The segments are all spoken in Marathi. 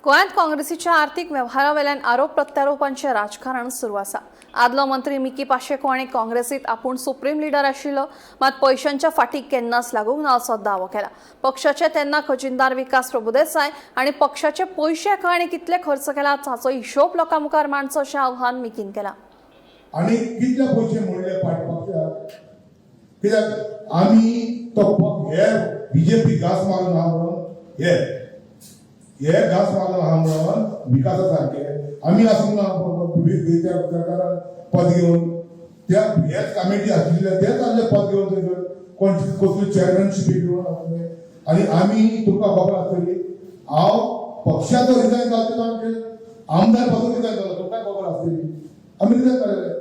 गोंयांत काँग्रेसीच्या आर्थीक वेव्हारावेल्यान आरोप प्रत्यारोपांचें राजकारण सुरू आसा। आदलो मंत्री मिकी पाशेको हांणी काँग्रेसींत आपूण सुप्रीम लीडर आशिल्लो, मात पयशांच्या फाटीक केन्नाच लागूंक ना असो दावो केला। पक्षाचे तेन्ना खजिनदार विकास प्रभुदेसाय हांणी पक्षाचे पयशे आनी कितले खर्च केला हाचो हिशोब लोकां मुखार मांडचो अशें आव्हान मिकीन केलां। आणि कितले पयशे मोडले पक्षाक, कित्याक आमी तो हे बीजेपी घास मारून आहा म्हणून हे घास मारून आहा म्हणून विकासा सारखे आमी आसूंक ना सरकारान पद घेवन त्या हेच कमिटी आशिल्ले तेच आसले पद घेवन कोण कसली चेअरमॅनशीप घेवन आसले आनी आमी तुमकां खबर आसतली हांव पक्षाचो रिजायन जावचो आमचे आमदार पासून रिजायन जालो तुमकां खबर आसतली आमी रिजायन जालेले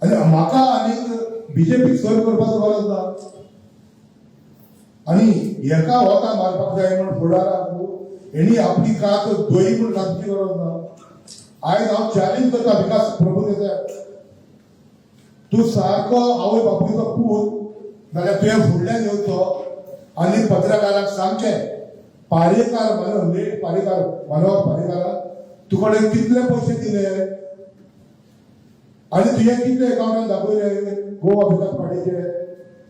आनी म्हाका आनीक बीजेपीक सर करपाचो गरज ना आनी एका वता मारपाक जाय म्हणून फुडाराक हेणी आपली कात दोई म्हणून रावची गरज ना। आयज हांव चॅलेंज करता विकास प्रभुदेसाय, तूं सारको आवय बापूचो पूत जाल्यार तुवें फुडल्यान येवचो आनी पत्रकारांक सांगचें पारेकार लेट पारेकार मनोहर पारेकारान तुका कितले पयशे दिले आनी तुवें कितले अकाउंटान दाखयले गोवा विकास पार्टीचे,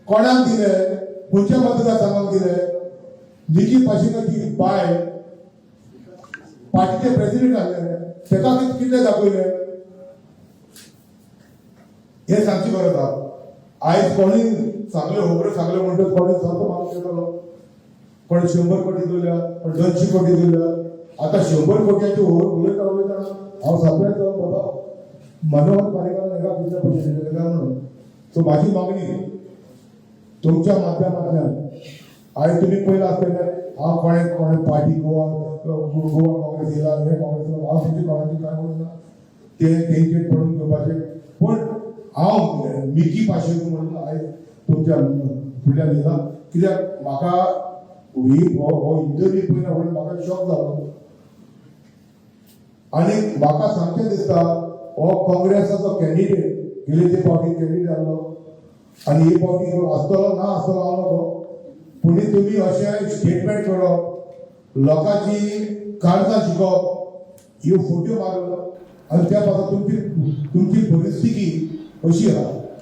कोणाक दिले, खंयच्या मतदारसंघाक दिले, मिकी पाशेकोची बाय पार्टीचे प्रेसिडेंट आसले तेका कितले दाखयले हे सांगची गरज आहा। आयज कोणी सांगले होबरे सांगले म्हणटच कोणी सारको माणूस येतलो, कोणी 100 कोटी दिल्या, कोणी 200 कोटी दिल्या, आता 100 कोट्याची उलयता हांव सांगता बाबा मनोहर पारेकारान एका कितले पयशे दिले म्हणून। सो माझी मागणी तुमच्या माध्यमांतल्यान आयज तुमी पयला आसतले हांव कोणे पार्टी गोवा काँग्रेस येयला हे काँग्रेस हांव तेंची कोणाची काय म्हणना ते तेंचे पडून घेवपाचे, पण हांव मिकी पाशेको म्हणून आयज तुमच्या फुडल्यान येयला कित्याक म्हाका हो इंटरव्यू पयला म्हणून म्हाका शॉक जालो आनी म्हाका सांगचें दिसता हो काँग्रेसाचो कॅन्डिडेट गेले ते पावटी कॅन्डिडेट आसलो आनी हे पावटी आसतलो ना आसतलो हांव नकळो, पूण तुमी अशें स्टेटमेंट करप लोकांची काळजां शिकप ह्यो फोट्यो मारप आनी त्या पासून तुमची परिस्थिती अशी आहा।